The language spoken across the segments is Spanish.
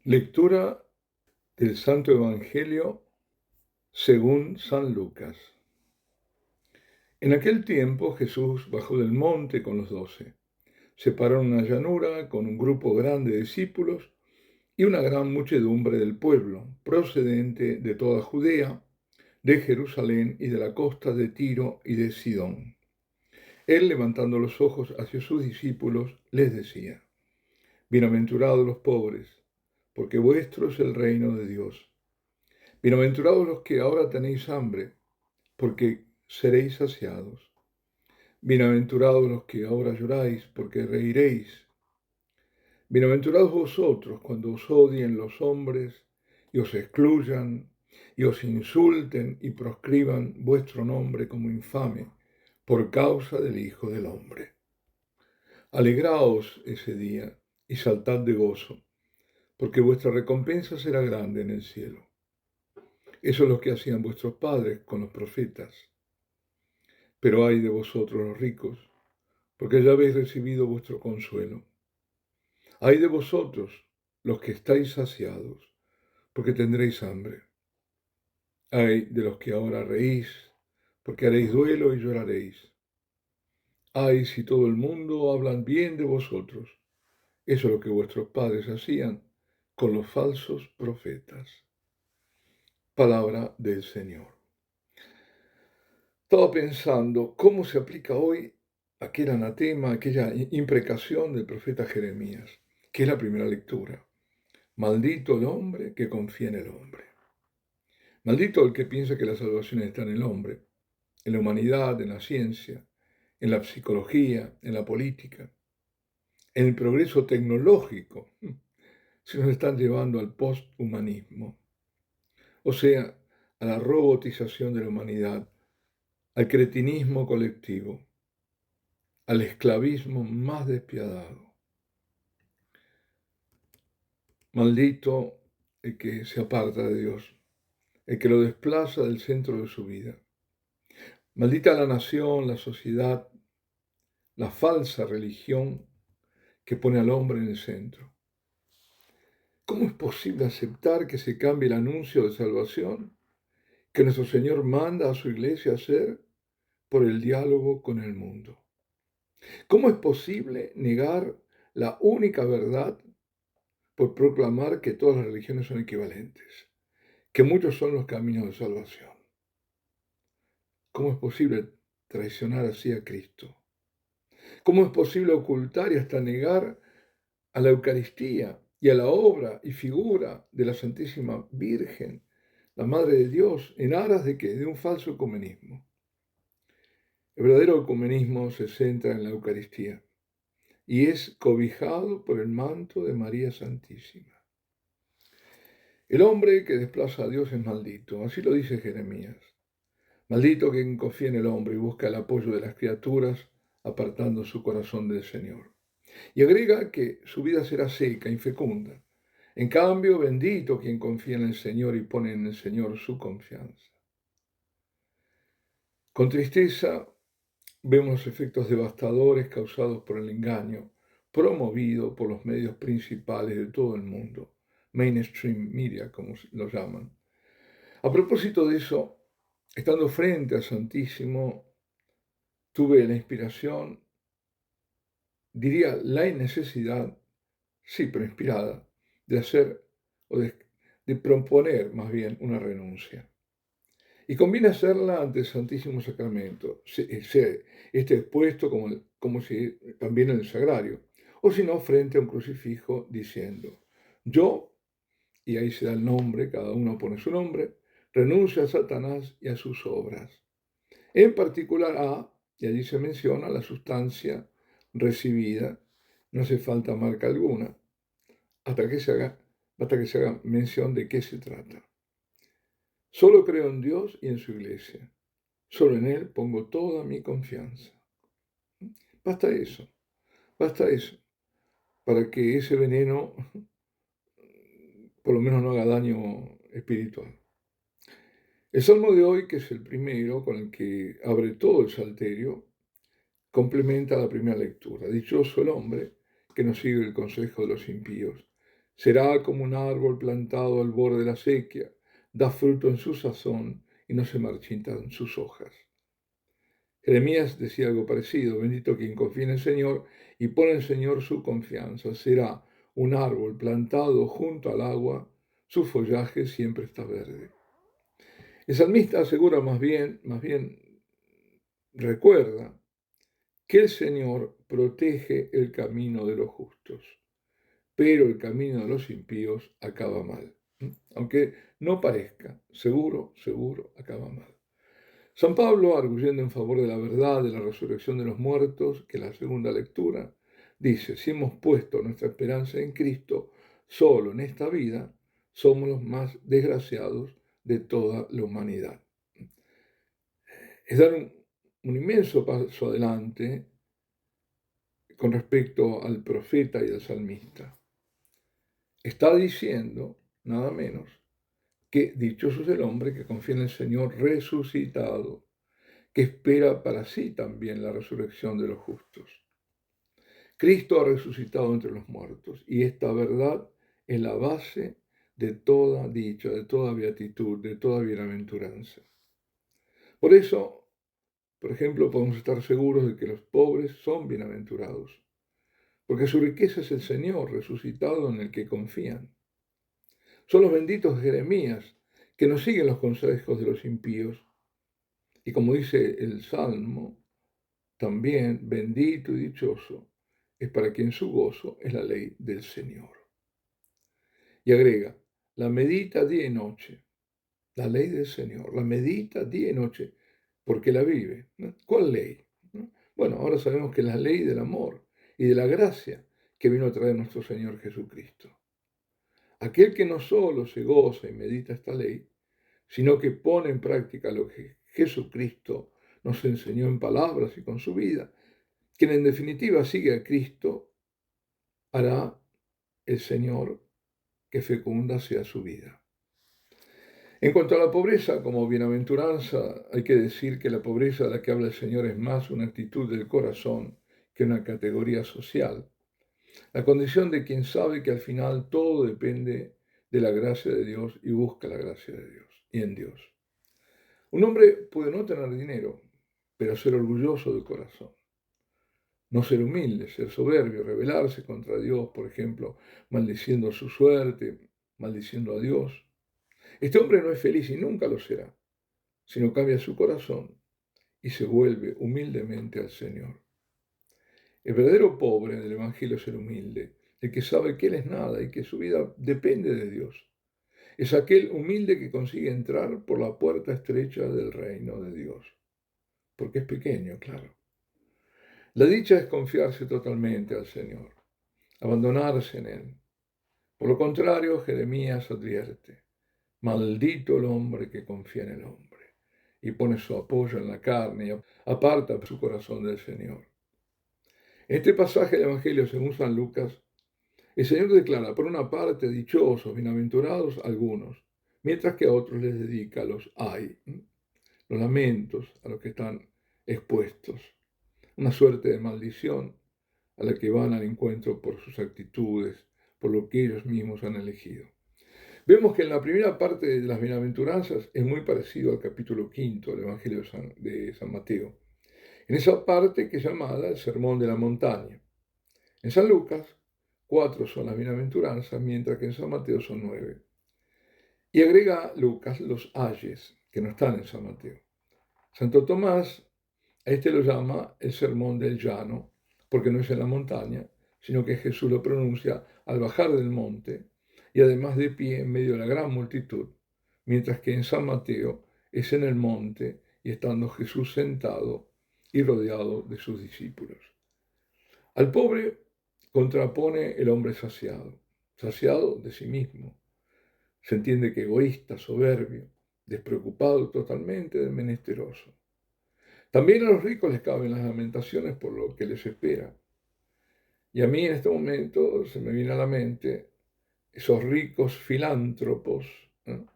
Lectura del Santo Evangelio según San Lucas. En aquel tiempo Jesús bajó del monte con los 12. Se paró en una llanura con un grupo grande de discípulos y una gran muchedumbre del pueblo, procedente de toda Judea, de Jerusalén y de la costa de Tiro y de Sidón. Él, levantando los ojos hacia sus discípulos, les decía: Bienaventurados los pobres, porque vuestro es el reino de Dios. Bienaventurados los que ahora tenéis hambre, porque seréis saciados. Bienaventurados los que ahora lloráis, porque reiréis. Bienaventurados vosotros cuando os odien los hombres y os excluyan y os insulten y proscriban vuestro nombre como infame por causa del Hijo del Hombre. Alegraos ese día y saltad de gozo, porque vuestra recompensa será grande en el cielo. Eso es lo que hacían vuestros padres con los profetas. Pero ay de vosotros los ricos, porque ya habéis recibido vuestro consuelo. Ay de vosotros los que estáis saciados, porque tendréis hambre. Ay de los que ahora reís, porque haréis duelo y lloraréis. Ay si todo el mundo hablan bien de vosotros. Eso es lo que vuestros padres hacían con los falsos profetas. Palabra del Señor. Estaba pensando cómo se aplica hoy aquel anatema, aquella imprecación del profeta Jeremías, que es la primera lectura. Maldito el hombre que confía en el hombre. Maldito el que piensa que la salvación está en el hombre, en la humanidad, en la ciencia, en la psicología, en la política, en el progreso tecnológico. Se nos están llevando al posthumanismo, o sea, a la robotización de la humanidad, al cretinismo colectivo, al esclavismo más despiadado. Maldito el que se aparta de Dios, el que lo desplaza del centro de su vida. Maldita la nación, la sociedad, la falsa religión que pone al hombre en el centro. ¿Cómo es posible aceptar que se cambie el anuncio de salvación que nuestro Señor manda a su iglesia hacer por el diálogo con el mundo? ¿Cómo es posible negar la única verdad por proclamar que todas las religiones son equivalentes, que muchos son los caminos de salvación? ¿Cómo es posible traicionar así a Cristo? ¿Cómo es posible ocultar y hasta negar a la Eucaristía y a la obra y figura de la Santísima Virgen, la Madre de Dios, en aras de qué? De un falso ecumenismo? El verdadero ecumenismo se centra en la Eucaristía y es cobijado por el manto de María Santísima. El hombre que desplaza a Dios es maldito, así lo dice Jeremías. Maldito quien confía en el hombre y busca el apoyo de las criaturas, apartando su corazón del Señor. Y agrega que su vida será seca, infecunda. En cambio, bendito quien confía en el Señor y pone en el Señor su confianza. Con tristeza vemos los efectos devastadores causados por el engaño, promovido por los medios principales de todo el mundo, mainstream media, como lo llaman. A propósito de eso, estando frente al Santísimo, tuve la inspiración, diría la necesidad, sí, pero inspirada, de hacer o de proponer más bien una renuncia. Y conviene hacerla ante el Santísimo Sacramento, este expuesto como si también en el sagrario, o si no, frente a un crucifijo diciendo: yo, y ahí se da el nombre, cada uno pone su nombre, renuncio a Satanás y a sus obras. En particular y allí se menciona la sustancia recibida, no hace falta marca alguna, hasta que se haga mención de qué se trata. Solo creo en Dios y en su iglesia. Solo en Él pongo toda mi confianza. Basta eso para que ese veneno por lo menos no haga daño espiritual. El salmo de hoy, que es el primero con el que abre todo el salterio, complementa la primera lectura. Dichoso el hombre que no sigue el consejo de los impíos, Será como un árbol plantado al borde de la acequia, da fruto en su sazón y no se marchitan sus hojas. Jeremías decía algo parecido: bendito quien confía en el Señor y pone en el Señor su confianza. Será un árbol plantado junto al agua, su follaje siempre está verde. El salmista asegura más bien recuerda que el Señor protege el camino de los justos, pero el camino de los impíos acaba mal. Aunque no parezca, seguro acaba mal. San Pablo, arguyendo en favor de la verdad de la resurrección de los muertos, que es la segunda lectura, dice: si hemos puesto nuestra esperanza en Cristo solo en esta vida, somos los más desgraciados de toda la humanidad. Es dar un inmenso paso adelante con respecto al profeta y al salmista. Está diciendo, nada menos, que dichoso es el hombre que confía en el Señor resucitado, que espera para sí también la resurrección de los justos. Cristo ha resucitado entre los muertos y esta verdad es la base de toda dicha, de toda beatitud, de toda bienaventuranza. Por eso, por ejemplo, podemos estar seguros de que los pobres son bienaventurados, porque su riqueza es el Señor resucitado en el que confían. Son los benditos de Jeremías, que no siguen los consejos de los impíos. Y como dice el Salmo, también bendito y dichoso es para quien su gozo es la ley del Señor. Y agrega: la medita día y noche, la ley del Señor, la medita día y noche, porque la vive. ¿No? ¿Cuál ley? ¿No? Bueno, ahora sabemos que es la ley del amor y de la gracia que vino a traer nuestro Señor Jesucristo. Aquel que no solo se goza y medita esta ley, sino que pone en práctica lo que Jesucristo nos enseñó en palabras y con su vida, quien en definitiva sigue a Cristo, hará el Señor que fecunda sea su vida. En cuanto a la pobreza como bienaventuranza, hay que decir que la pobreza de la que habla el Señor es más una actitud del corazón que una categoría social. La condición de quien sabe que al final todo depende de la gracia de Dios y busca la gracia de Dios y en Dios. Un hombre puede no tener dinero, pero ser orgulloso de corazón. No ser humilde, ser soberbio, rebelarse contra Dios, por ejemplo, maldiciendo su suerte, maldiciendo a Dios. Este hombre no es feliz y nunca lo será, sino cambia su corazón y se vuelve humildemente al Señor. El verdadero pobre del Evangelio es el humilde, el que sabe que él es nada y que su vida depende de Dios. Es aquel humilde que consigue entrar por la puerta estrecha del reino de Dios, porque es pequeño, claro. La dicha es confiarse totalmente al Señor, abandonarse en Él. Por lo contrario, Jeremías advierte: maldito el hombre que confía en el hombre y pone su apoyo en la carne y aparta su corazón del Señor. En este pasaje del Evangelio según San Lucas, el Señor declara, por una parte, dichosos, bienaventurados algunos, mientras que a otros les dedica los ay, los lamentos a los que están expuestos, una suerte de maldición a la que van al encuentro por sus actitudes, por lo que ellos mismos han elegido. Vemos que en la primera parte de las bienaventuranzas es muy parecido al capítulo 5 del Evangelio de San Mateo, en esa parte que es llamada el Sermón de la Montaña. En San Lucas, 4 son las bienaventuranzas, mientras que en San Mateo son 9. Y agrega Lucas los ayes, que no están en San Mateo. Santo Tomás a este lo llama el Sermón del Llano, porque no es en la montaña, sino que Jesús lo pronuncia al bajar del monte y además de pie en medio de la gran multitud, mientras que en San Mateo es en el monte y estando Jesús sentado y rodeado de sus discípulos. Al pobre contrapone el hombre saciado, saciado de sí mismo. Se entiende que egoísta, soberbio, despreocupado totalmente del menesteroso. También a los ricos les caben las lamentaciones por lo que les espera. Y a mí en este momento se me viene a la mente esos ricos filántropos, ¿no?,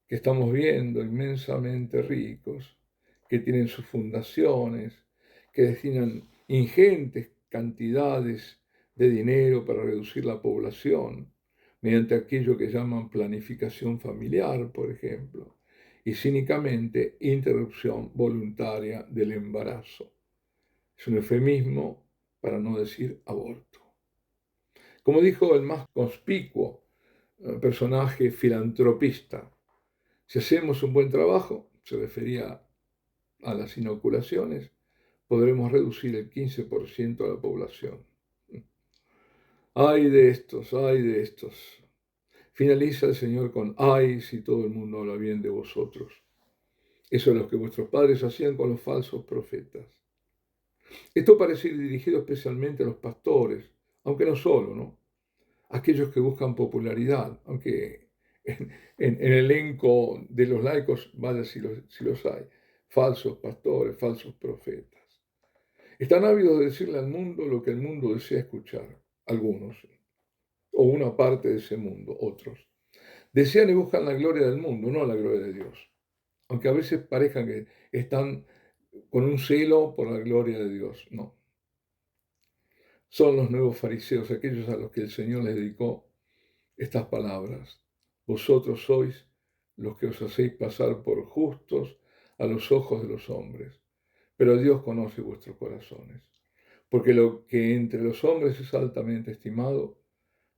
que estamos viendo, inmensamente ricos, que tienen sus fundaciones, que destinan ingentes cantidades de dinero para reducir la población, mediante aquello que llaman planificación familiar, por ejemplo, y cínicamente interrupción voluntaria del embarazo. Es un eufemismo para no decir aborto. Como dijo el más conspicuo personaje filantropista, si hacemos un buen trabajo, se refería a las inoculaciones, podremos reducir el 15% de la población. Ay de estos, ay de estos. Finaliza el Señor con, ay si todo el mundo habla bien de vosotros. Eso es lo que vuestros padres hacían con los falsos profetas. Esto parece ir dirigido especialmente a los pastores, aunque no solo, ¿no? Aquellos que buscan popularidad, aunque en el elenco de los laicos, vaya si los hay, falsos pastores, falsos profetas. Están ávidos de decirle al mundo lo que el mundo desea escuchar, algunos, o una parte de ese mundo, otros. Desean y buscan la gloria del mundo, no la gloria de Dios. Aunque a veces parezcan que están con un celo por la gloria de Dios, no. Son los nuevos fariseos, aquellos a los que el Señor les dedicó estas palabras. Vosotros sois los que os hacéis pasar por justos a los ojos de los hombres, pero Dios conoce vuestros corazones, porque lo que entre los hombres es altamente estimado,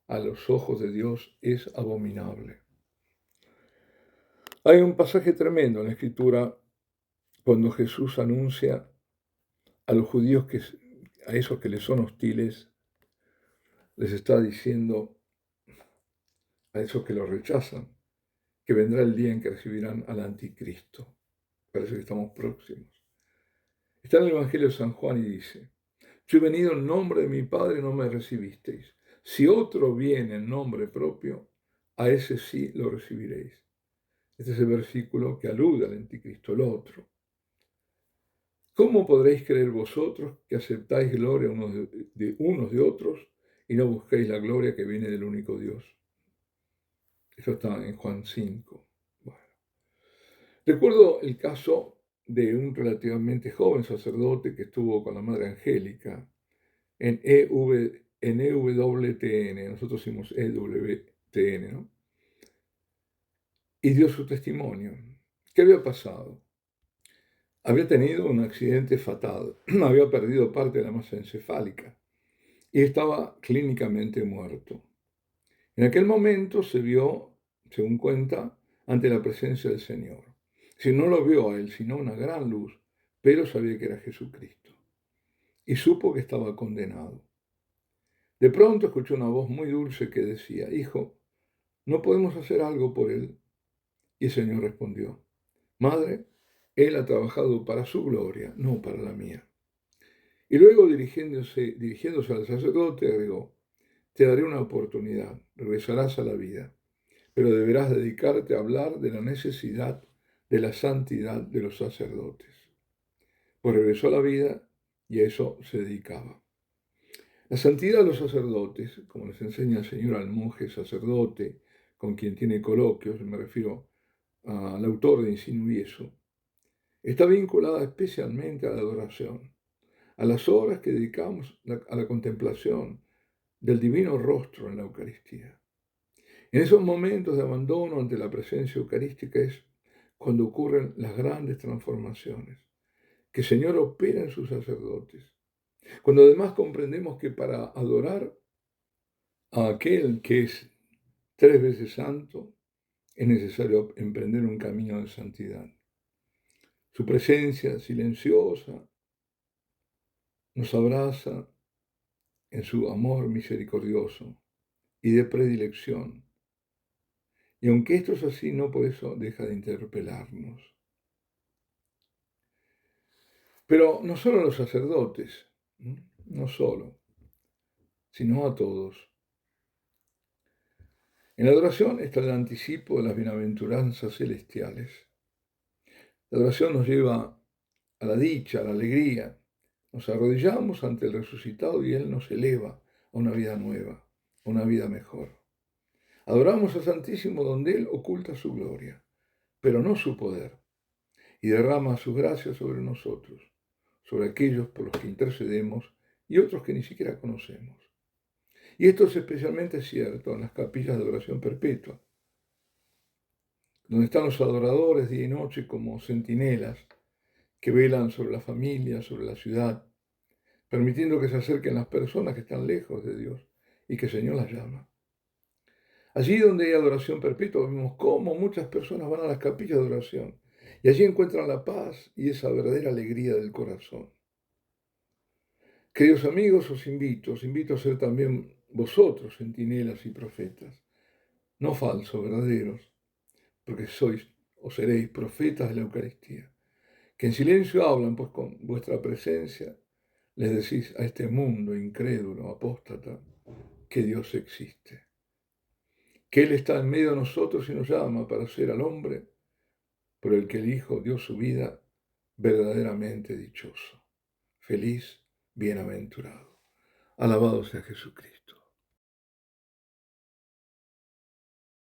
a los ojos de Dios es abominable. Hay un pasaje tremendo en la Escritura cuando Jesús anuncia a los judíos, a esos que les son hostiles, les está diciendo a esos que lo rechazan, que vendrá el día en que recibirán al anticristo. Parece que estamos próximos. Está en el Evangelio de San Juan y dice, yo he venido en nombre de mi Padre y no me recibisteis. Si otro viene en nombre propio, a ese sí lo recibiréis. Este es el versículo que alude al anticristo, el otro. ¿Cómo podréis creer vosotros que aceptáis gloria unos de otros y no busquéis la gloria que viene del único Dios? Eso está en Juan 5. Bueno. Recuerdo el caso de un relativamente joven sacerdote que estuvo con la Madre Angélica en EWTN, nosotros hicimos EWTN, ¿no? Y dio su testimonio. ¿Qué había pasado? Había tenido un accidente fatal, había perdido parte de la masa encefálica y estaba clínicamente muerto. En aquel momento se vio, según cuenta, ante la presencia del Señor. Si no lo vio a él, sino una gran luz, pero sabía que era Jesucristo. Y supo que estaba condenado. De pronto escuchó una voz muy dulce que decía, Hijo, ¿no podemos hacer algo por él? Y el Señor respondió, Madre, él ha trabajado para su gloria, no para la mía. Y luego dirigiéndose al sacerdote, agregó, te daré una oportunidad, regresarás a la vida, pero deberás dedicarte a hablar de la necesidad de la santidad de los sacerdotes. Pues regresó a la vida y a eso se dedicaba. La santidad de los sacerdotes, como les enseña el Señor al monje sacerdote, con quien tiene coloquios, me refiero al autor de Insinuo y eso, está vinculada especialmente a la adoración, a las horas que dedicamos a la contemplación del divino rostro en la Eucaristía. En esos momentos de abandono ante la presencia eucarística es cuando ocurren las grandes transformaciones que el Señor opera en sus sacerdotes. Cuando además comprendemos que para adorar a aquel que es 3 veces santo, es necesario emprender un camino de santidad. Su presencia silenciosa nos abraza en su amor misericordioso y de predilección. Y aunque esto es así, no por eso deja de interpelarnos. Pero no solo a los sacerdotes, no solo, sino a todos. En la adoración está el anticipo de las bienaventuranzas celestiales. La adoración nos lleva a la dicha, a la alegría. Nos arrodillamos ante el resucitado y Él nos eleva a una vida nueva, a una vida mejor. Adoramos al Santísimo donde Él oculta su gloria, pero no su poder, y derrama su gracia sobre nosotros, sobre aquellos por los que intercedemos y otros que ni siquiera conocemos. Y esto es especialmente cierto en las capillas de oración perpetua, donde están los adoradores día y noche como centinelas que velan sobre la familia, sobre la ciudad, permitiendo que se acerquen las personas que están lejos de Dios y que el Señor las llama. Allí donde hay adoración perpetua, vemos cómo muchas personas van a las capillas de oración y allí encuentran la paz y esa verdadera alegría del corazón. Queridos amigos, os invito a ser también vosotros centinelas y profetas, no falsos, verdaderos, porque sois o seréis profetas de la Eucaristía, que en silencio hablan, pues con vuestra presencia les decís a este mundo incrédulo, apóstata, que Dios existe, que Él está en medio de nosotros y nos llama para ser al hombre por el que el Hijo dio su vida verdaderamente dichoso, feliz, bienaventurado. Alabado sea Jesucristo.